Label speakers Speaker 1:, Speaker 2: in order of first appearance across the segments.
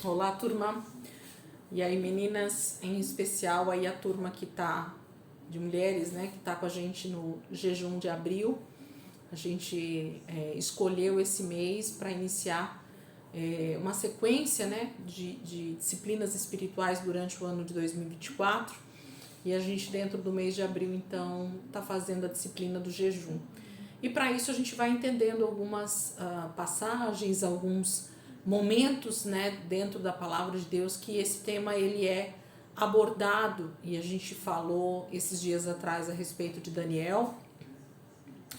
Speaker 1: Olá, turma. E aí, meninas, em especial aí a turma que tá de mulheres, né, que tá com a gente no jejum de abril. A gente escolheu esse mês para iniciar uma sequência, né, de disciplinas espirituais durante o ano de 2024. E a gente, dentro do mês de abril, então, tá fazendo a disciplina do jejum. E para isso a gente vai entendendo algumas passagens, alguns momentos, né, dentro da palavra de Deus que esse tema ele é abordado, e a gente falou esses dias atrás a respeito de Daniel,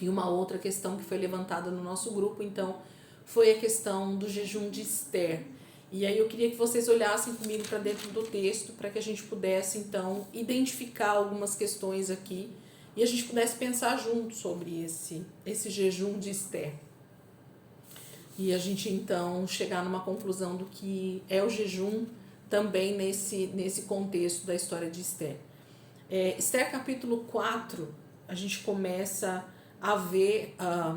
Speaker 1: e uma outra questão que foi levantada no nosso grupo, então, foi a questão do jejum de Esther. E aí eu queria que vocês olhassem comigo para dentro do texto, para que a gente pudesse, então, identificar algumas questões aqui e a gente pudesse pensar junto sobre esse jejum de Esther. E a gente, então, chegar numa conclusão do que é o jejum também nesse contexto da história de Esther. Esther capítulo 4, a gente começa a ver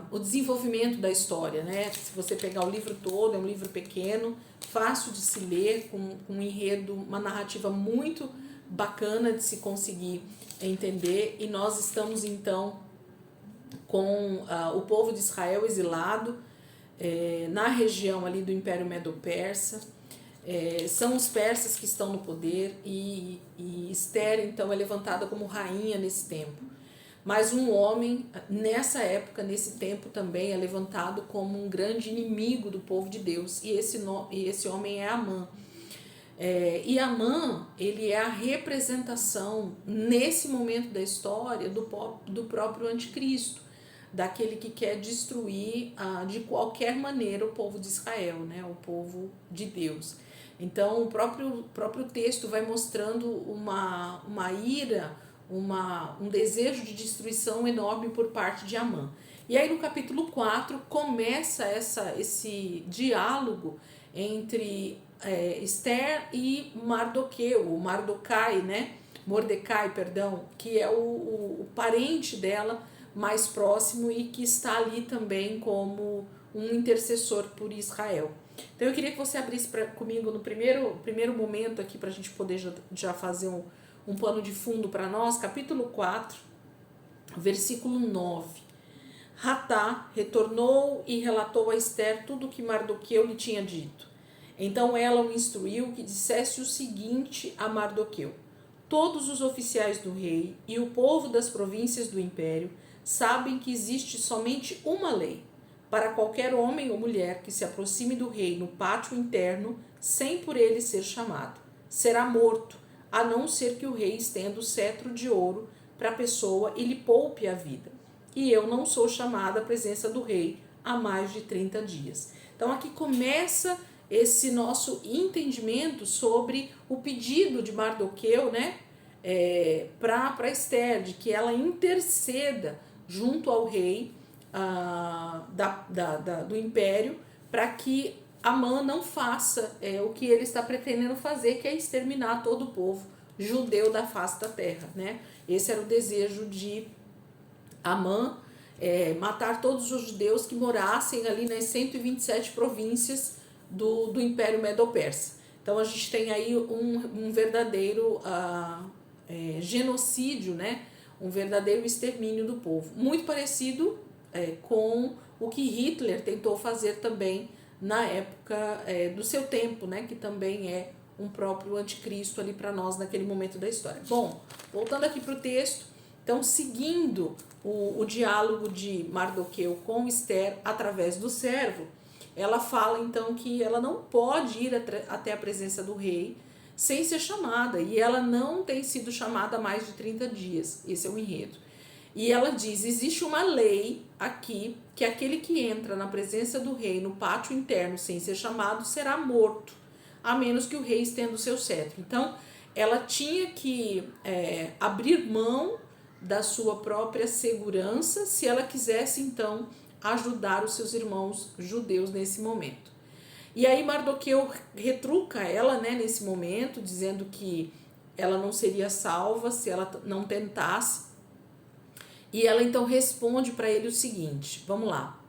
Speaker 1: o desenvolvimento da história, né? Se você pegar o livro todo, é um livro pequeno, fácil de se ler, com um enredo, uma narrativa muito bacana de se conseguir entender. E nós estamos então com o povo de Israel exilado na região ali do Império Medo-Persa. São os persas que estão no poder e Esther então é levantada como rainha nesse tempo. Mas um homem, nessa época, nesse tempo também, é levantado como um grande inimigo do povo de Deus. E esse homem é Amã. E Amã, ele é a representação, nesse momento da história, do próprio anticristo, daquele que quer destruir de qualquer maneira o povo de Israel, né? O povo de Deus. Então, o próprio texto vai mostrando uma ira, um desejo de destruição enorme por parte de Amã. E aí no capítulo 4 começa esse diálogo entre Esther e Mardocai, né? Mordecai, perdão, que é o parente dela mais próximo e que está ali também como um intercessor por Israel. Então eu queria que você abrisse comigo no primeiro momento aqui para a gente poder já fazer um pano de fundo para nós, capítulo 4, versículo 9. Ratá retornou e relatou a Esther tudo o que Mardoqueu lhe tinha dito. Então ela o instruiu que dissesse o seguinte a Mardoqueu: todos os oficiais do rei e o povo das províncias do império sabem que existe somente uma lei para qualquer homem ou mulher que se aproxime do rei no pátio interno sem por ele ser chamado. Será morto, a não ser que o rei estenda o cetro de ouro para a pessoa e lhe poupe a vida. E eu não sou chamada à presença do rei há mais de 30 dias. Então aqui começa esse nosso entendimento sobre o pedido de Mardoqueu, né, para Esther, de que ela interceda junto ao rei do império, para que Amã não faça o que ele está pretendendo fazer, que é exterminar todo o povo judeu da face da terra, né? Esse era o desejo de Amã, matar todos os judeus que morassem ali nas 127 províncias do Império Medo-Persa. Então a gente tem aí um verdadeiro genocídio, né? Um verdadeiro extermínio do povo. Muito parecido com o que Hitler tentou fazer também na época do seu tempo, né? Que também é um próprio anticristo ali para nós naquele momento da história. Bom, voltando aqui para o texto, então seguindo o diálogo de Mardoqueu com Esther através do servo, ela fala então que ela não pode ir até a presença do rei sem ser chamada, e ela não tem sido chamada há mais de 30 dias, esse é o enredo. E ela diz, existe uma lei aqui, que aquele que entra na presença do rei no pátio interno sem ser chamado será morto, a menos que o rei estenda o seu cetro. Então, ela tinha que abrir mão da sua própria segurança se ela quisesse, então, ajudar os seus irmãos judeus nesse momento. E aí Mardoqueu retruca ela, né, nesse momento, dizendo que ela não seria salva se ela não tentasse. E ela então responde para ele o seguinte, vamos lá.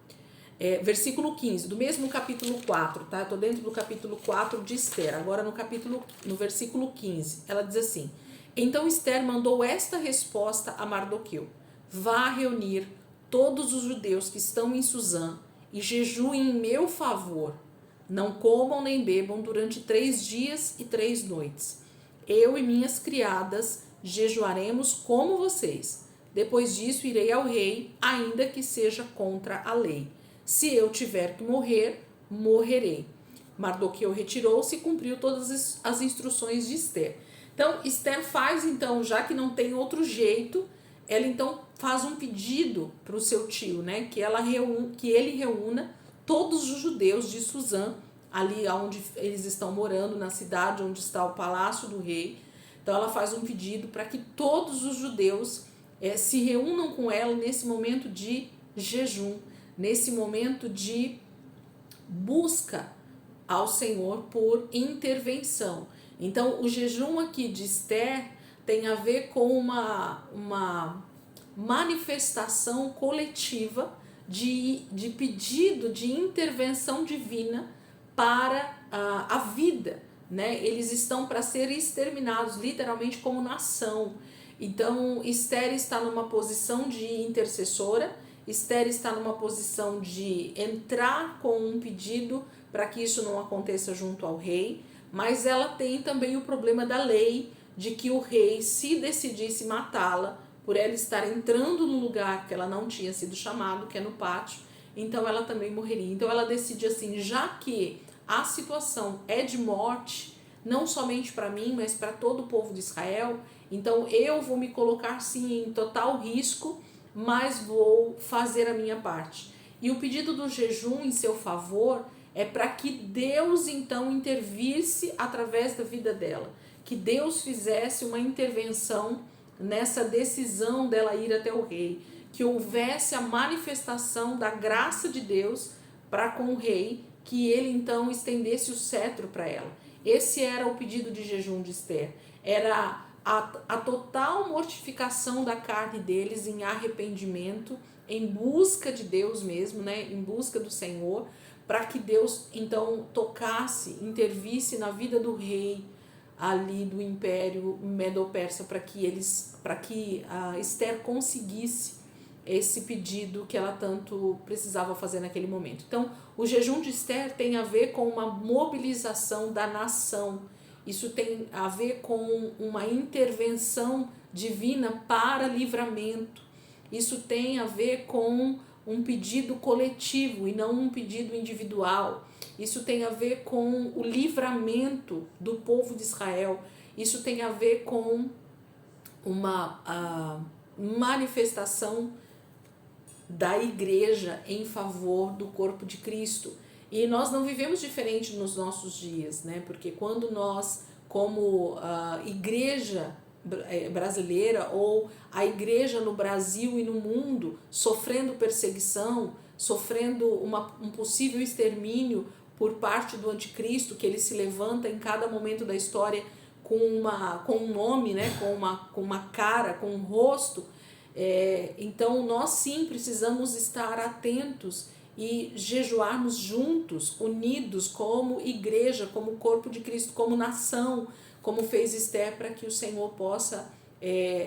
Speaker 1: Versículo 15, do mesmo capítulo 4, tá? Eu tô dentro do capítulo 4 de Esther, agora no versículo 15, ela diz assim: então Esther mandou esta resposta a Mardoqueu: vá reunir todos os judeus que estão em Suzã e jejuem em meu favor. Não comam nem bebam durante 3 dias e 3 noites. Eu e minhas criadas jejuaremos como vocês. Depois disso irei ao rei, ainda que seja contra a lei. Se eu tiver que morrer, morrerei. Mardoqueu retirou-se e cumpriu todas as instruções de Esther. Então, Esther faz, então, já que não tem outro jeito, ela então faz um pedido para o seu tio, né? Que ele reúna todos os judeus de Suzã, ali onde eles estão morando, na cidade onde está o palácio do rei. Então, ela faz um pedido para que todos os judeus se reúnam com ela nesse momento de jejum, nesse momento de busca ao Senhor por intervenção. Então, o jejum aqui de Esther tem a ver com uma manifestação coletiva de pedido de intervenção divina para a vida, né? Eles estão para ser exterminados, literalmente, como nação. Então, Esther está numa posição de intercessora, Esther está numa posição de entrar com um pedido para que isso não aconteça junto ao rei, mas ela tem também o problema da lei, de que o rei, se decidisse matá-la, por ela estar entrando no lugar que ela não tinha sido chamado, que é no pátio, então ela também morreria. Então ela decide assim, já que a situação é de morte, não somente para mim, mas para todo o povo de Israel, então eu vou me colocar sim em total risco, mas vou fazer a minha parte. E o pedido do jejum em seu favor é para que Deus então intervisse através da vida dela, que Deus fizesse uma intervenção nessa decisão dela ir até o rei, que houvesse a manifestação da graça de Deus para com o rei, que ele então estendesse o cetro para ela. Esse era o pedido de jejum de Esther, era a total mortificação da carne deles em arrependimento, em busca de Deus mesmo, né? Em busca do Senhor, para que Deus então tocasse, intervisse na vida do rei ali do Império Medo-Persa, para que a Esther conseguisse esse pedido que ela tanto precisava fazer naquele momento. Então, o jejum de Esther tem a ver com uma mobilização da nação. Isso tem a ver com uma intervenção divina para livramento. Isso tem a ver com um pedido coletivo e não um pedido individual. Isso tem a ver com o livramento do povo de Israel. Isso tem a ver com uma manifestação da igreja em favor do corpo de Cristo. E nós não vivemos diferente nos nossos dias, né? Porque quando nós, como igreja brasileira ou a igreja no Brasil e no mundo, sofrendo perseguição, sofrendo um possível extermínio por parte do anticristo, que ele se levanta em cada momento da história com um nome, né? com uma cara, com um rosto, então nós sim precisamos estar atentos e jejuarmos juntos, unidos como igreja, como corpo de Cristo, como nação, como fez Esther, para que o Senhor possa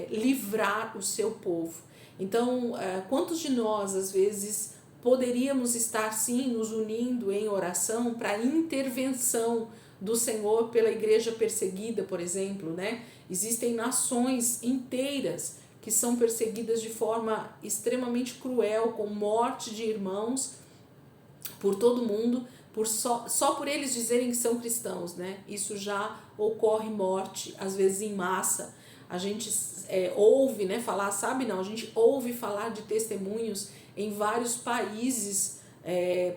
Speaker 1: livrar o seu povo. Então, quantos de nós às vezes poderíamos estar sim nos unindo em oração para a intervenção do Senhor pela igreja perseguida, por exemplo, né? Existem nações inteiras que são perseguidas de forma extremamente cruel, com morte de irmãos por todo mundo, só por eles dizerem que são cristãos, né? Isso já ocorre morte, às vezes em massa. A gente ouve, né, falar, sabe não, a gente ouve falar de testemunhos em vários países,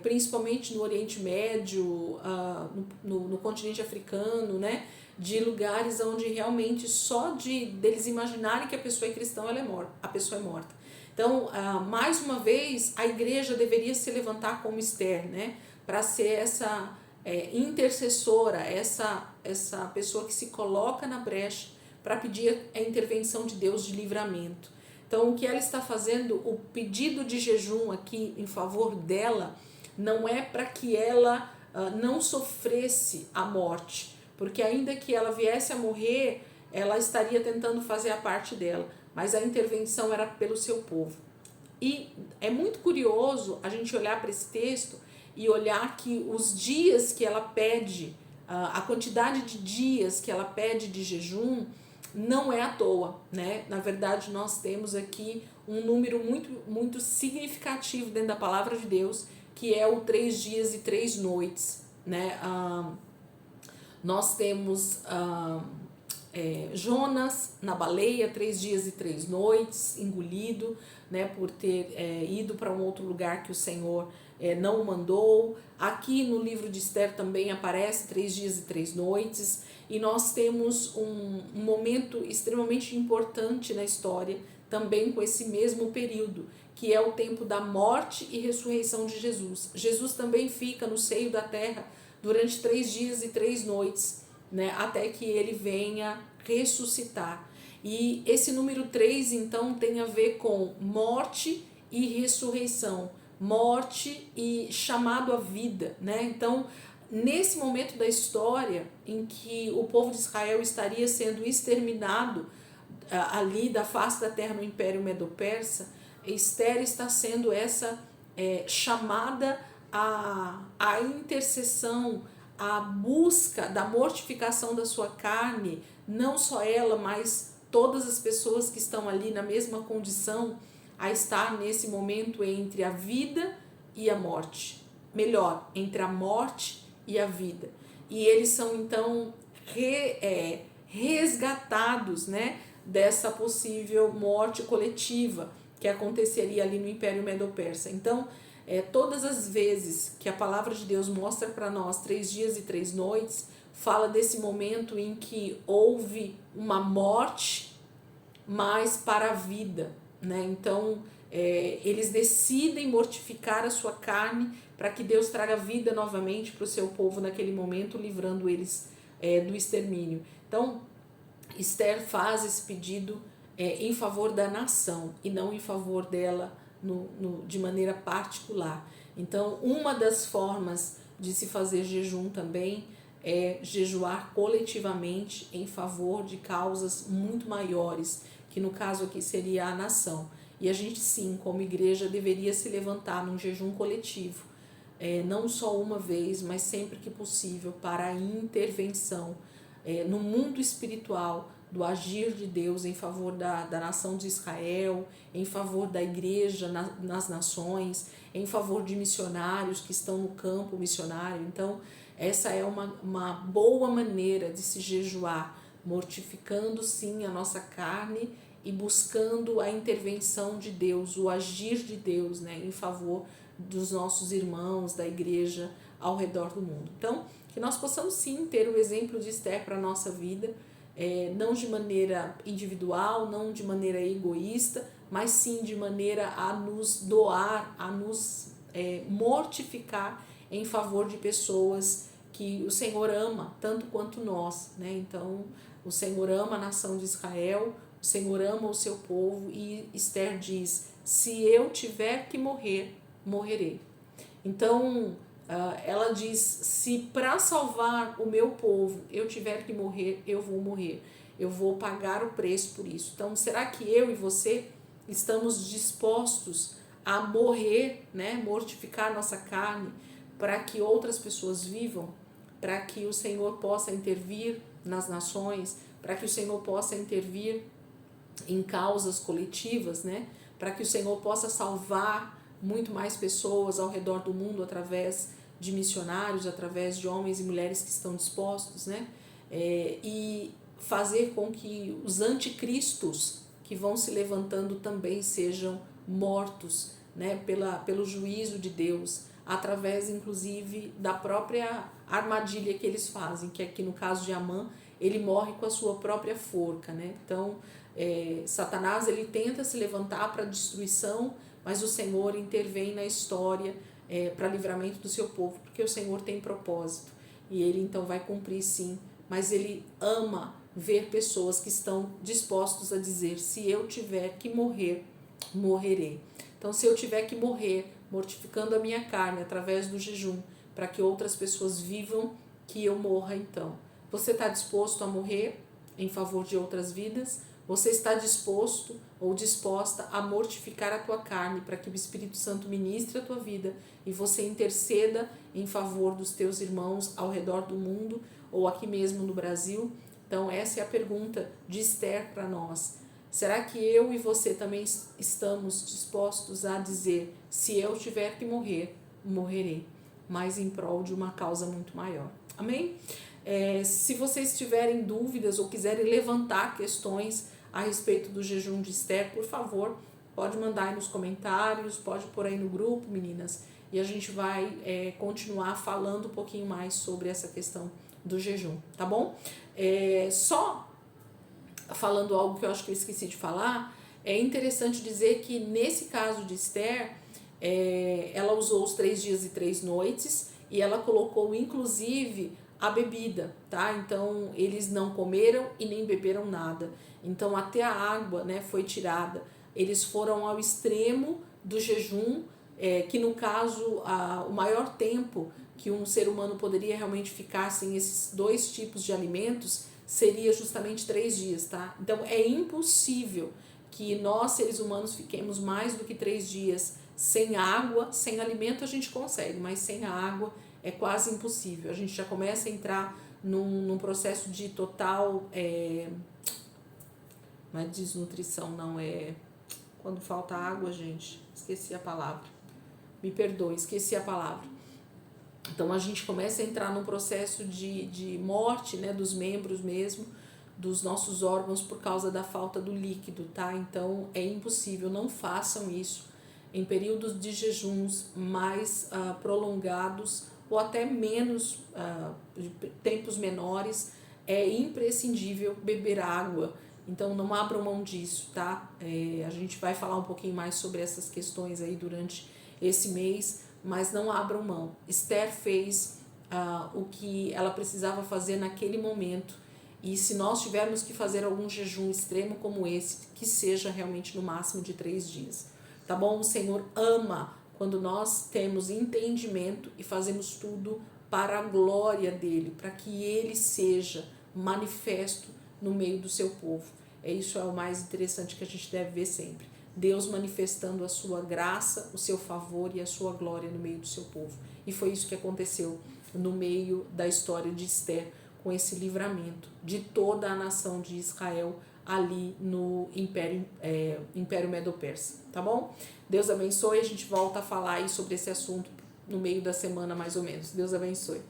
Speaker 1: principalmente no Oriente Médio, no continente africano, né? De lugares onde realmente só deles imaginarem que a pessoa é cristã, a pessoa é morta. Então, mais uma vez, a igreja deveria se levantar como Esther, né? Para ser essa intercessora, essa pessoa que se coloca na brecha para pedir a intervenção de Deus de livramento. Então, o que ela está fazendo, o pedido de jejum aqui em favor dela, não é para que ela não sofresse a morte, porque ainda que ela viesse a morrer, ela estaria tentando fazer a parte dela, mas a intervenção era pelo seu povo. E é muito curioso a gente olhar para esse texto e olhar que os dias que ela pede, a quantidade de dias que ela pede de jejum, não é à toa, né? Na verdade, nós temos aqui um número muito significativo dentro da palavra de Deus, que é o 3 dias e 3 noites, né? Nós temos Jonas na baleia, 3 dias e 3 noites, engolido, né, por ter ido para um outro lugar que o Senhor não o mandou. Aqui no livro de Esther também aparece 3 dias e 3 noites, e nós temos um momento extremamente importante na história, também com esse mesmo período, que é o tempo da morte e ressurreição de Jesus. Jesus também fica no seio da terra durante 3 dias e 3 noites, né, até que ele venha ressuscitar. E esse número 3, então, tem a ver com morte e ressurreição, morte e chamado à vida, né? Então, nesse momento da história em que o povo de Israel estaria sendo exterminado ali da face da terra no Império Medo-Persa, Esther está sendo essa chamada à intercessão, a busca da mortificação da sua carne, não só ela, mas todas as pessoas que estão ali na mesma condição, a estar nesse momento entre a vida e a morte. Melhor, entre a morte e a vida. E eles são então resgatados, né, dessa possível morte coletiva que aconteceria ali no Império Medo-Persa. Então, todas as vezes que a palavra de Deus mostra para nós 3 dias e 3 noites, fala desse momento em que houve uma morte, mas para a vida, né? Então, eles decidem mortificar a sua carne para que Deus traga vida novamente para o seu povo naquele momento, livrando eles do extermínio. Então, Esther faz esse pedido em favor da nação e não em favor dela de maneira particular. Então, uma das formas de se fazer jejum também é jejuar coletivamente em favor de causas muito maiores, que no caso aqui seria a nação. E a gente sim, como igreja, deveria se levantar num jejum coletivo, não só uma vez, mas sempre que possível, para a intervenção no mundo espiritual, do agir de Deus em favor da nação de Israel, em favor da igreja nas nações, em favor de missionários que estão no campo missionário. Então, essa é uma boa maneira de se jejuar, mortificando sim a nossa carne e buscando a intervenção de Deus, o agir de Deus, né, em favor dos nossos irmãos, da igreja ao redor do mundo. Então, que nós possamos sim ter o exemplo de Esther para a nossa vida, não de maneira individual, não de maneira egoísta, mas sim de maneira a nos doar, a nos mortificar em favor de pessoas que o Senhor ama, tanto quanto nós, né? Então, o Senhor ama a nação de Israel, o Senhor ama o seu povo, e Esther diz: se eu tiver que morrer, morrerei. Então, ela diz: se para salvar o meu povo eu tiver que morrer, eu vou morrer. Eu vou pagar o preço por isso. Então, será que eu e você estamos dispostos a morrer, né? Mortificar nossa carne para que outras pessoas vivam? Para que o Senhor possa intervir nas nações? Para que o Senhor possa intervir em causas coletivas, né? Para que o Senhor possa salvar muito mais pessoas ao redor do mundo através de missionários, através de homens e mulheres que estão dispostos, né? E fazer com que os anticristos que vão se levantando também sejam mortos, né? Pelo juízo de Deus, através inclusive da própria armadilha que eles fazem, que aqui no caso de Amã, ele morre com a sua própria forca, né? Então, Satanás ele tenta se levantar para destruição, mas o Senhor intervém na história para livramento do seu povo, porque o Senhor tem propósito e ele então vai cumprir sim, mas ele ama ver pessoas que estão dispostos a dizer: se eu tiver que morrer, morrerei. Então, se eu tiver que morrer, mortificando a minha carne através do jejum, para que outras pessoas vivam, que eu morra então. Você está disposto a morrer em favor de outras vidas? Você está disposto ou disposta a mortificar a tua carne para que o Espírito Santo ministre a tua vida e você interceda em favor dos teus irmãos ao redor do mundo ou aqui mesmo no Brasil? Então essa é a pergunta de Esther para nós. Será que eu e você também estamos dispostos a dizer: se eu tiver que morrer, morrerei, mas em prol de uma causa muito maior? Amém? Se vocês tiverem dúvidas ou quiserem levantar questões a respeito do jejum de Esther, por favor, pode mandar aí nos comentários, pode pôr aí no grupo, meninas, e a gente vai continuar falando um pouquinho mais sobre essa questão do jejum, tá bom? Só falando algo que eu acho que eu esqueci de falar, é interessante dizer que nesse caso de Esther, ela usou os 3 dias e 3 noites e ela colocou inclusive a bebida, tá? Então eles não comeram e nem beberam nada. Então até a água, né, foi tirada. Eles foram ao extremo do jejum, que no caso o maior tempo que um ser humano poderia realmente ficar sem esses 2 tipos de alimentos seria justamente 3 dias, tá? Então é impossível que nós seres humanos fiquemos mais do que 3 dias sem água. Sem alimento a gente consegue, mas sem a água é quase impossível. A gente já começa a entrar num processo de total, não é desnutrição, não, quando falta água, gente, esqueci a palavra, me perdoe, esqueci a palavra. Então a gente começa a entrar num processo de morte, né, dos membros mesmo, dos nossos órgãos por causa da falta do líquido, tá? Então é impossível, não façam isso em períodos de jejuns mais prolongados ou até menos, tempos menores. É imprescindível beber água, então não abram mão disso, tá? A gente vai falar um pouquinho mais sobre essas questões aí durante esse mês, mas não abram mão. Esther fez o que ela precisava fazer naquele momento, e se nós tivermos que fazer algum jejum extremo como esse, que seja realmente no máximo de 3 dias, tá bom? O Senhor ama quando nós temos entendimento e fazemos tudo para a glória dele, para que ele seja manifesto no meio do seu povo. Isso é o mais interessante que a gente deve ver sempre. Deus manifestando a sua graça, o seu favor e a sua glória no meio do seu povo. E foi isso que aconteceu no meio da história de Esther, com esse livramento de toda a nação de Israel ali no Império Medo-Persa, tá bom? Deus abençoe, a gente volta a falar aí sobre esse assunto no meio da semana mais ou menos. Deus abençoe.